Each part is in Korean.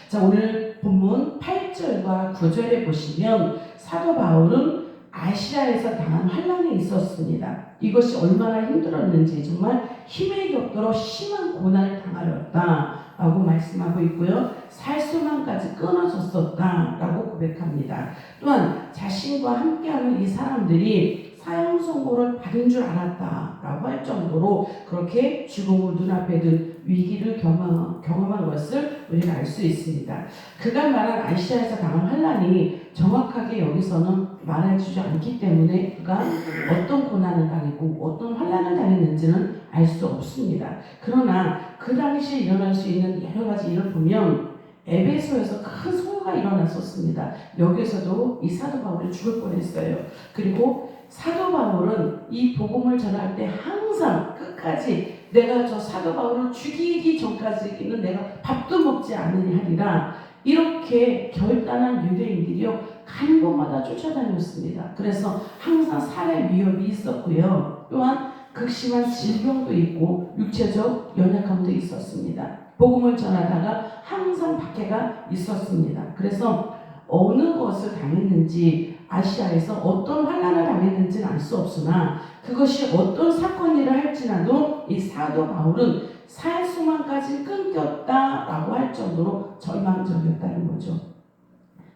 자, 오늘 본문 8절과 9절에 보시면 사도 바울은 아시아에서 당한 환난이 있었습니다. 이것이 얼마나 힘들었는지 정말 힘에 겹도록 심한 고난을 당하였다라고 말씀하고 있고요. 살 수만까지 끊어졌었다라고 고백합니다. 또한 자신과 함께하는 이 사람들이 사형 선고를 받은 줄 알았다라고 할 정도로 그렇게 죽음을 눈앞에 둔 위기를 경험한 것을 우리가 알 수 있습니다. 그가 말한 아시아에서 당한 환난이 정확하게 여기서는 말해주지 않기 때문에 그가 어떤 고난을 당했고 어떤 환난을 당했는지는 알 수 없습니다. 그러나 그 당시에 일어날 수 있는 여러 가지 일을 보면 에베소에서 큰 소요가 일어났었습니다. 여기서도 이 사도 바울이 죽을 뻔했어요. 그리고 사도 바울은 이 복음을 전할 때 항상 끝까지 내가 저 사도 바울을 죽이기 전까지는 내가 밥도 먹지 않으니 하리라, 이렇게 결단한 유대인들이요 가는 곳마다 쫓아다녔습니다. 그래서 항상 살해 위협이 있었고요. 또한 극심한 질병도 있고 육체적 연약함도 있었습니다. 복음을 전하다가 항상 박해가 있었습니다. 그래서 어느 것을 당했는지, 아시아에서 어떤 환난을 당했는지는 알 수 없으나 그것이 어떤 사건이라 할지라도 이 사도 바울은 살 수만까지 끊겼다라고 할 정도로 절망적이었다는 거죠.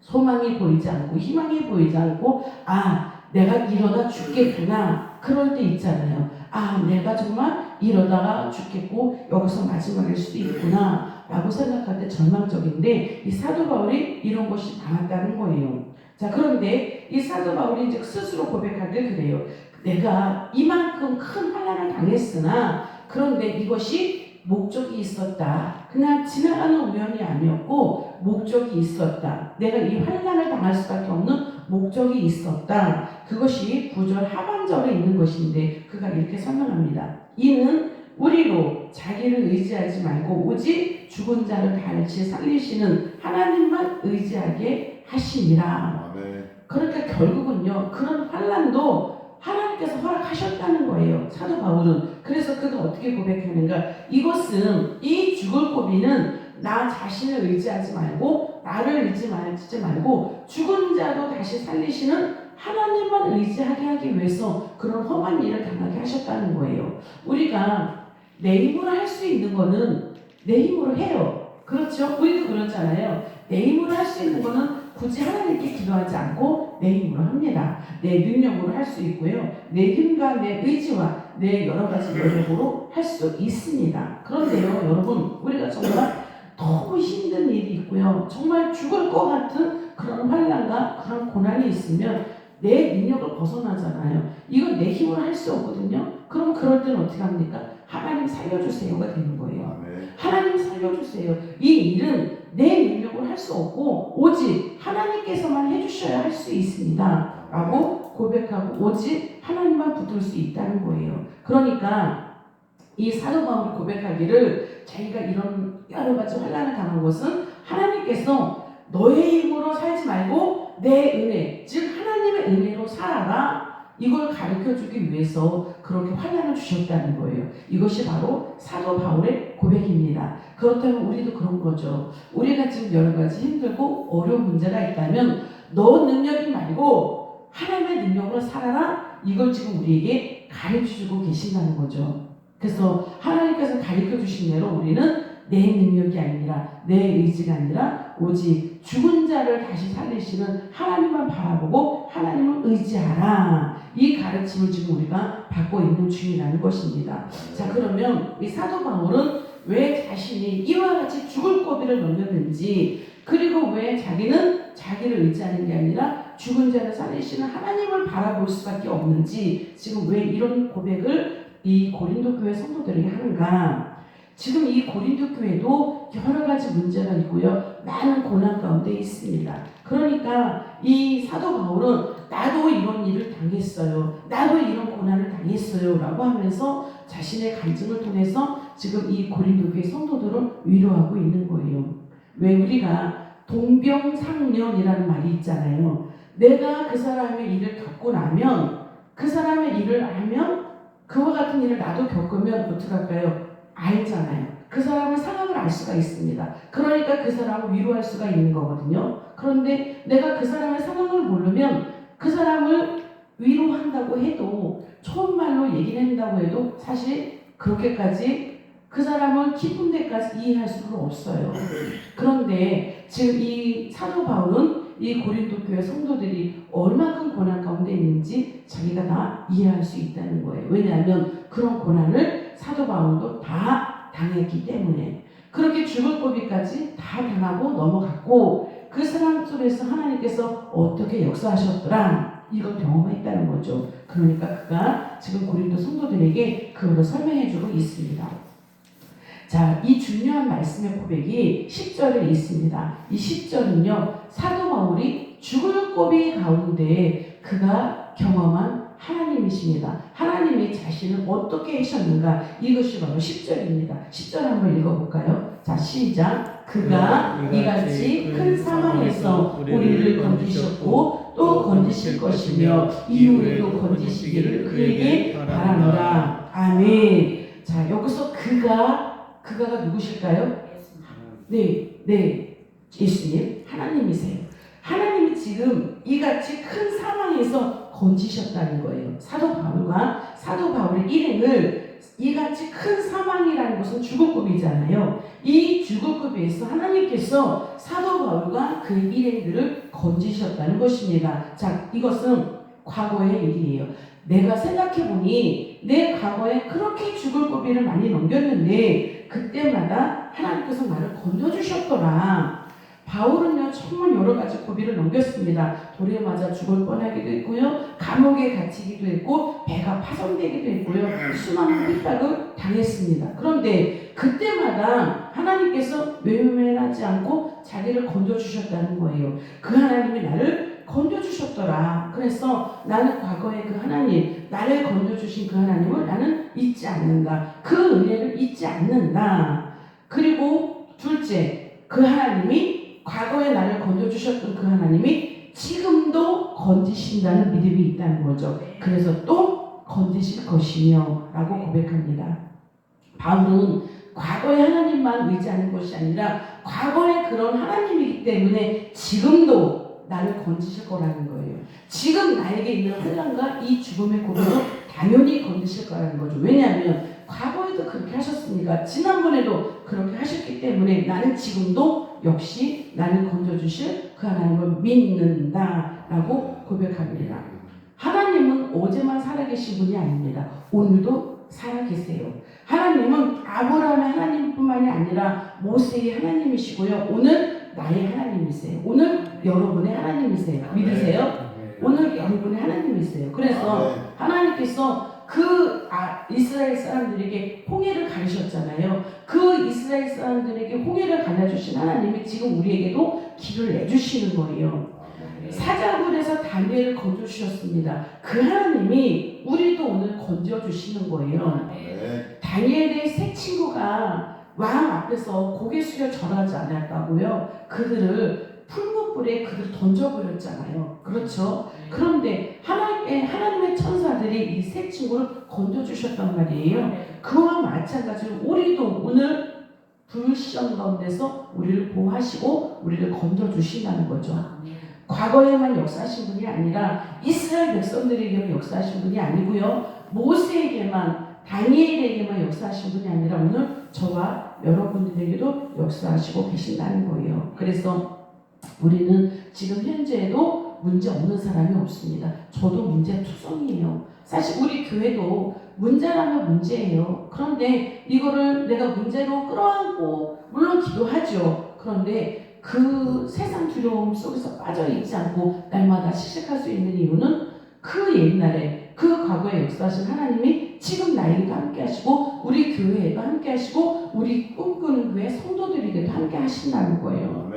소망이 보이지 않고 희망이 보이지 않고 내가 이러다 죽겠구나, 그럴 때 있잖아요. 내가 정말 이러다가 죽겠고 여기서 마지막일 수도 있구나 라고 생각할 때 절망적인데 이 사도 바울이 이런 것이 많았다는 거예요. 자, 그런데 이 사도 바울이 이제 스스로 고백하길 그래요. 내가 이만큼 큰 환난을 당했으나 그런데 이것이 목적이 있었다. 그냥 지나가는 우연이 아니었고 목적이 있었다. 내가 이 환난을 당할 수밖에 없는 목적이 있었다. 그것이 9절 하반절에 있는 것인데 그가 이렇게 설명합니다. 이는 우리로 자기를 의지하지 말고 오직 죽은 자를 다시 살리시는 하나님만 의지하게 하심이라. 그러니까 결국은요, 그런 환난도 하나님께서 허락하셨다는 거예요, 사도 바울은. 그래서 그가 어떻게 고백하는가? 이것은, 이 죽을 고비는 나 자신을 의지하지 말고 나를 의지하지 말고 죽은 자도 다시 살리시는 하나님만 의지하게 하기 위해서 그런 험한 일을 당하게 하셨다는 거예요. 우리가 내 힘으로 할 수 있는 거는 내 힘으로 해요. 그렇죠? 우리도 그렇잖아요. 내 힘으로 할 수 있는 거는 굳이 하나님께 기도하지 않고 내 힘으로 합니다. 내 능력으로 할 수 있고요. 내 힘과 내 의지와 내 여러 가지 노력으로 할 수 있습니다. 그런데요, 여러분, 우리가 정말 너무 힘든 일이 있고요. 정말 죽을 것 같은 그런 환난과 그런 고난이 있으면 내 능력을 벗어나잖아요. 이건 내 힘으로 할 수 없거든요. 그럼 그럴 때는 어떻게 합니까? 하나님 살려주세요가 되는 거예요. 하나님 살려주세요. 이 일은 내 능력으로 할 수 없고 오직 하나님께서만 해주셔야 할 수 있습니다 라고 고백하고 오직 하나님만 붙들 수 있다는 거예요. 그러니까 이 사도 바울이 고백하기를 자기가 이런 여러 가지 환난을 당한 것은 하나님께서 너의 힘으로 살지 말고 내 은혜, 즉 하나님의 은혜로 살아라, 이걸 가르쳐주기 위해서 그렇게 환난을 주셨다는 거예요. 이것이 바로 사도 바울의 고백입니다. 그렇다면 우리도 그런 거죠. 우리가 지금 여러 가지 힘들고 어려운 문제가 있다면 너 능력이 말고 하나님의 능력으로 살아라, 이걸 지금 우리에게 가르쳐주고 계신다는 거죠. 그래서 하나님께서 가르쳐주신 대로 우리는 내 능력이 아니라 내 의지가 아니라 오직 죽은 자를 다시 살리시는 하나님만 바라보고 하나님을 의지하라, 이 가르침을 지금 우리가 받고 있는 중이라는 것입니다. 자, 그러면 이 사도 바울은 왜 자신이 이와 같이 죽을 고비를 넘겼는지, 그리고 왜 자기는 자기를 의지하는 게 아니라 죽은 자를 살리시는 하나님을 바라볼 수밖에 없는지, 지금 왜 이런 고백을 이 고린도 교회 성도들에게 하는가? 지금 이 고린도 교회도 여러 가지 문제가 있고요, 많은 고난 가운데 있습니다. 그러니까 이 사도 바울은 나도 이런 일을 당했어요, 나도 이런 고난을 당했어요 라고 하면서 자신의 간증을 통해서 지금 이 고린도 교회 성도들을 위로하고 있는 거예요. 왜 우리가 동병상련이라는 말이 있잖아요. 내가 그 사람의 일을 겪고 나면, 그 사람의 일을 알면, 그와 같은 일을 나도 겪으면 어떻게 할까요? 알잖아요. 그 사람의 상황을 알 수가 있습니다. 그러니까 그 사람을 위로할 수가 있는 거거든요. 그런데 내가 그 사람의 상황을 모르면 그 사람을 위로한다고 해도 좋은 말로 얘기를 한다고 해도 사실 그렇게까지 그 사람을 기쁜 데까지 이해할 수가 없어요. 그런데 지금 이 사도 바울은 이 고린도 교회 성도들이 얼마큼 고난 가운데 있는지 자기가 다 이해할 수 있다는 거예요. 왜냐하면 그런 고난을 사도 바울도 다 당했기 때문에 그렇게 죽을 고비까지 다 당하고 넘어갔고 그 상황 속에서 하나님께서 어떻게 역사하셨더라 이걸 경험했다는 거죠. 그러니까 그가 지금 고린도 성도들에게 그걸 설명해주고 있습니다. 자, 이 중요한 말씀의 고백이 10절에 있습니다. 이 10절은요, 사도 바울이 죽을 고비 가운데 그가 경험한 하나님이십니다. 하나님이 자신을 어떻게 하셨는가? 이것이 바로 10절입니다. 10절 한번 읽어볼까요? 자, 시작. 그가 이같이 큰 사망에서 우리를 건지셨고 또 건지실 것이며 이후에도 건지시기를 그에게 바라노라. 아멘. 자, 여기서 그가가 누구실까요? 네, 예수님, 하나님이세요. 하나님이 지금 이같이 큰 사망에서 건지셨다는 거예요. 사도 바울의 일행을 이같이 큰 사망이라는 것은 죽을급이잖아요. 이 죽을급에서 하나님께서 사도 바울과 그 일행들을 건지셨다는 것입니다. 자, 이것은 과거의 일이에요. 내가 생각해보니 내 과거에 그렇게 죽을 고비를 많이 넘겼는데 그때마다 하나님께서 나를 건져주셨더라. 바울은요 정말 여러 가지 고비를 넘겼습니다. 돌에 맞아 죽을 뻔하기도 했고요, 감옥에 갇히기도 했고, 배가 파손되기도 했고요, 수많은 핍박을 당했습니다. 그런데 그때마다 하나님께서 외면하지 않고 자기를 건져주셨다는 거예요. 그 하나님이 나를 건져주셨더라. 그래서 나는 과거에 그 하나님, 나를 건져주신 그 하나님을 나는 잊지 않는다. 그 은혜를 잊지 않는다. 그리고 둘째, 그 하나님이 과거에 나를 건져주셨던 그 하나님이 지금도 건지신다는 믿음이 있다는 거죠. 그래서 또 건지실 것이며 라고 고백합니다. 바울은 과거의 하나님만 의지하는 것이 아니라 과거의 그런 하나님이기 때문에 지금도 나를 건지실 거라는 거예요. 지금 나에게 있는 환난과 이 죽음의 고비도 당연히 건지실 거라는 거죠. 왜냐하면 과거에도 그렇게 하셨으니까, 지난번에도 그렇게 하셨기 때문에 나는 지금도 역시 나를 건져주실 그 하나님을 믿는다라고 고백합니다. 하나님은 어제만 살아계신 분이 아닙니다. 오늘도 살아계세요. 하나님은 아브라함의 하나님뿐만이 아니라 모세의 하나님이시고요, 오늘 나의 하나님이세요. 오늘 여러분의 하나님이세요. 믿으세요? 오늘 여러분의 하나님이세요. 그래서 하나님께서 이스라엘 사람들에게 홍해를 가르셨잖아요. 그 이스라엘 사람들에게 홍해를 가르쳐주신 하나님이 지금 우리에게도 길을 내주시는 거예요. 사자굴에서 다니엘을 건져주셨습니다. 그 하나님이 우리도 오늘 건져주시는 거예요. 다니엘의 세 친구가 왕 앞에서 고개 숙여 절하지 않았다고요. 그들을 풀무불에 그들 던져버렸잖아요. 그렇죠? 그런데 하나님의 천사들이 이 세 친구를 건져주셨단 말이에요. 그와 마찬가지로 우리도 오늘 불시험 가운데서 우리를 보호하시고 우리를 건져주신다는 거죠. 과거에만 역사하신 분이 아니라 이스라엘 백성들에게만 역사하신 분이 아니고요, 모세에게만, 다니엘에게만 역사하신 분이 아니라 오늘 저와 여러분들에게도 역사하시고 계신다는 거예요. 그래서 우리는 지금 현재에도 문제 없는 사람이 없습니다. 저도 문제투성이에요. 사실 우리 교회도 문제라면 문제예요. 그런데 이거를 내가 문제로 끌어안고 물론 기도하죠. 그런데 그 세상 두려움 속에서 빠져있지 않고 날마다 실직할 수 있는 이유는 그 옛날에 그 과거에 역사하신 하나님이 지금 나에게도 함께 하시고 우리 교회에도 함께 하시고 우리 꿈꾸는 교회 성도들에게도 함께 하신다는 거예요.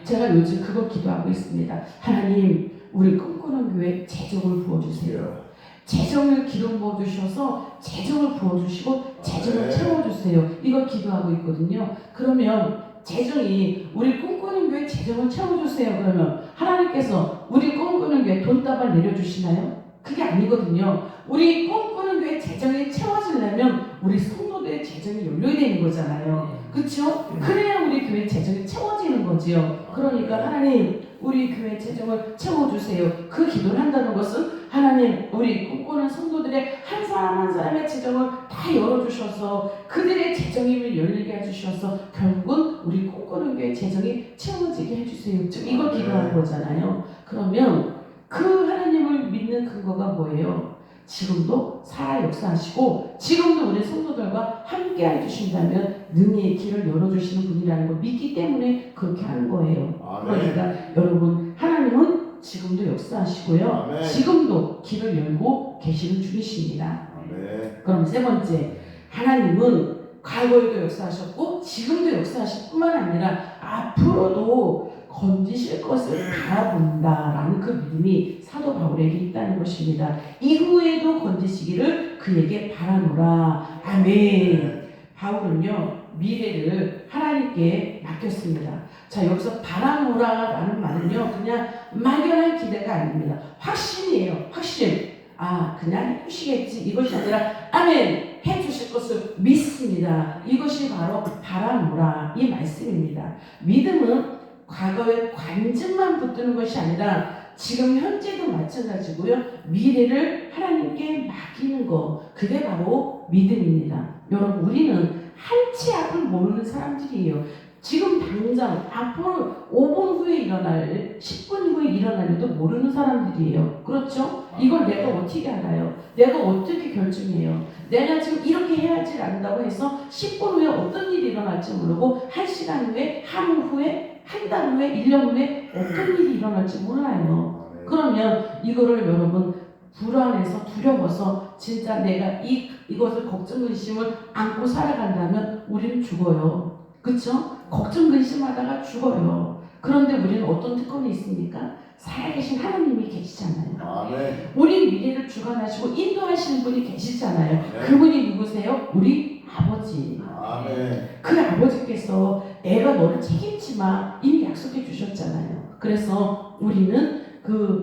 제가 요즘 그걸 기도하고 있습니다. 하나님, 우리 꿈꾸는 교회 재정을 부어주세요. 재정을 기름 부어주셔서 재정을 부어주시고 재정을 채워주세요. 이걸 기도하고 있거든요. 그러면 재정이, 우리 꿈꾸는 교회 재정을 채워주세요. 그러면 하나님께서 우리 꿈꾸는 교회 돈다발 내려주시나요? 그게 아니거든요. 우리 꿈꾸는 교회 재정이 채워지려면 우리 성도들의 재정이 열려야 되는 거잖아요. 그렇죠? 그래야 우리 교회 재정이 채워지는 거지요. 그러니까 하나님 우리 교회 재정을 채워주세요. 그 기도를 한다는 것은 하나님 우리 꿈꾸는 성도들의 한 사람 한 사람의 재정을 다 열어주셔서 그들의 재정임을 열리게 해주셔서 결국은 우리 꿈꾸는 교회 재정이 채워지게 해주세요. 즉 이걸 기도하는 거잖아요. 그러면 그 하나님을 믿는 근거가 뭐예요? 지금도 살아 역사하시고 지금도 우리 성도들과 함께 해주신다면 능히 길을 열어주시는 분이라는 걸 믿기 때문에 그렇게 하는 거예요. 그러니까 여러분 하나님은 지금도 역사하시고요. 아멘. 지금도 길을 열고 계시는 중이십니다. 그럼 세 번째, 하나님은 과거에도 역사하셨고 지금도 역사하실 뿐만 아니라 앞으로도 건지실 것을 바라본다라는 그 믿음이 사도 바울에게 있다는 것입니다. 이후에도 건지시기를 그에게 바라노라. 아멘. 바울은요 미래를 하나님께 맡겼습니다. 자 여기서 바라노라라는 말은요 그냥 막연한 기대가 아닙니다. 확신이에요. 확신. 아 그냥 해주시겠지 이것이 아니라 아멘 해주실 것을 믿습니다. 이것이 바로 바라노라 이 말씀입니다. 믿음은 과거의 관증만 붙드는 것이 아니라 지금 현재도 마찬가지고요. 미래를 하나님께 맡기는 거 그게 바로 믿음입니다. 여러분 우리는 한치 앞을 모르는 사람들이에요. 지금 당장 앞으로 5분 후에 일어날 10분 후에 일어날 일도 모르는 사람들이에요. 그렇죠? 이걸 내가 어떻게 알아요? 내가 어떻게 결정해요? 내가 지금 이렇게 해야지 안다고 해서 10분 후에 어떤 일이 일어날지 모르고 1시간 후에 하루 후에 한 달 후에 1년 후에 어떤 일이 일어날지 몰라요. 그러면 이거를 여러분 불안해서 두려워서 진짜 내가 이것을 걱정 근심을 안고 살아간다면 우리는 죽어요. 그렇죠? 걱정 근심하다가 죽어요. 그런데 우리는 어떤 특권이 있습니까? 살아계신 하나님이 계시잖아요. 아멘. 우리 미래를 주관하시고 인도하시는 분이 계시잖아요. 아멘. 그분이 누구세요? 우리 아버지. 아멘. 그 아버지께서 내가 너를 책임지마 이미 약속해 주셨잖아요. 그래서 우리는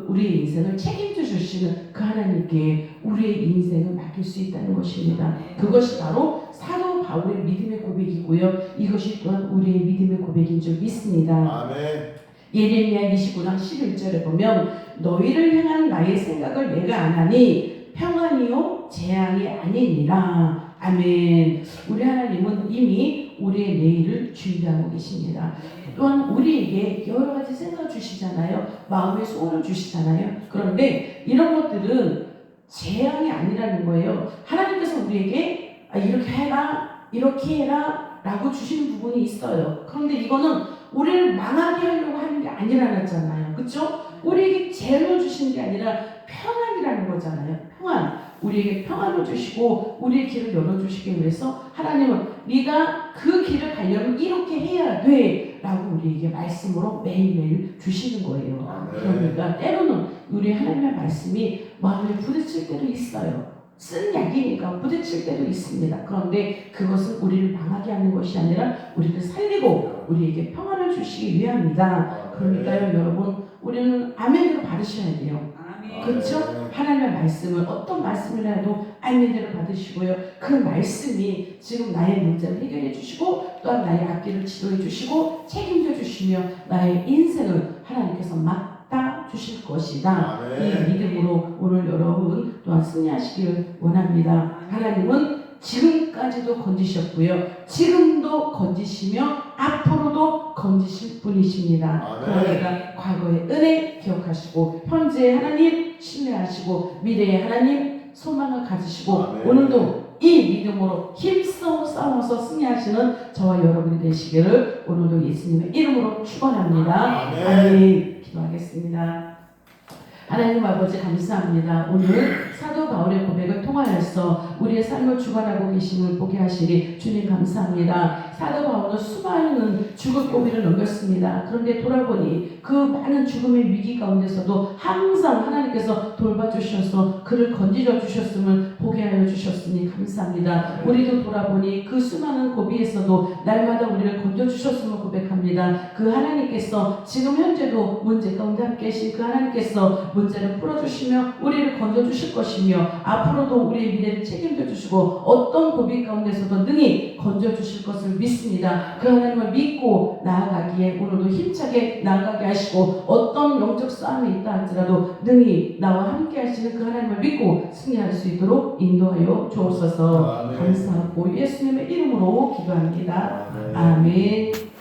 우리의 인생을 책임져 주시는 그 하나님께 우리의 인생을 맡길 수 있다는 것입니다. 그것이 바로 사도 바울의 믿음의 고백이고요. 이것이 또한 우리의 믿음의 고백인 줄 믿습니다. 아멘. 예레미야 29장 11절에 보면 너희를 향한 나의 생각을 내가 아나니 평안이요 재앙이 아니니라. 아멘. 우리 하나님은 이미 우리의 내일을 준비하고 계십니다. 또한 우리에게 여러 가지 생각을 주시잖아요. 마음의 소원을 주시잖아요. 그런데 이런 것들은 재앙이 아니라는 거예요. 하나님께서 우리에게 이렇게 해라, 이렇게 해라 라고 주시는 부분이 있어요. 그런데 이거는 우리를 망하게 하려고 하는 게 아니라잖아요. 그렇죠? 우리에게 재앙을 주시는 게 아니라 평안이라는 거잖아요. 평안. 우리에게 평안을 주시고 우리의 길을 열어주시기 위해서 하나님은 네가 그 길을 가려면 이렇게 해야 돼 라고 우리에게 말씀으로 매일매일 주시는 거예요. 그러니까 때로는 우리 하나님의 말씀이 마음에 부딪힐 때도 있어요. 쓴 약이니까 부딪힐 때도 있습니다. 그런데 그것은 우리를 망하게 하는 것이 아니라 우리를 살리고 우리에게 평안을 주시기 위함이다. 그러니까요 여러분 우리는 아멘으로 받으셔야 돼요. 그렇죠? 하나님의 말씀을 어떤 말씀이라도 아멘대로 받으시고요. 그 말씀이 지금 나의 문제를 해결해 주시고 또한 나의 앞길을 지도해 주시고 책임져 주시며 나의 인생을 하나님께서 맡아 주실 것이다. 이 믿음으로 오늘 여러분 또한 승리하시길 원합니다. 하나님은 지금까지도 건지셨고요. 지금도 건지시며 앞으로도 건지실 분이십니다. 그러니까 과거의 은혜 기억하시고 현재의 하나님 신뢰하시고 미래의 하나님 소망을 가지시고 오늘도 이 믿음으로 힘써 싸워서 승리하시는 저와 여러분이 되시기를 오늘도 예수님의 이름으로 축원합니다. 아멘. 기도하겠습니다. 하나님 아버지 감사합니다. 오늘 사도 바울의 고백을 통하여서 우리의 삶을 주관하고 계심을 보게 하시니 주님 감사합니다. 사도 바울은 수많은 죽을 고비를 넘겼습니다. 그런데 돌아보니 그 많은 죽음의 위기 가운데서도 항상 하나님께서 돌봐주셔서 그를 건지려 주셨음을 보게 하여 주셨으니 감사합니다. 우리도 돌아보니 그 수많은 고비에서도 날마다 우리를 건져주셨음을 고백합니다. 그 하나님께서 지금 현재도 문제 가운데 함께 계신 그 하나님께서 문제를 풀어주시며 우리를 건져주실 것입니다. 것이며 앞으로도 우리의 미래를 책임져 주시고 어떤 고비 가운데서도 능히 건져 주실 것을 믿습니다. 그 하나님을 믿고 나아가기에 오늘도 힘차게 나아가게 하시고 어떤 영적 싸움이 있다 할지라도 능히 나와 함께 하시는 그 하나님을 믿고 승리할 수 있도록 인도하여 주옵소서. 감사하고 예수님의 이름으로 기도합니다. 아멘.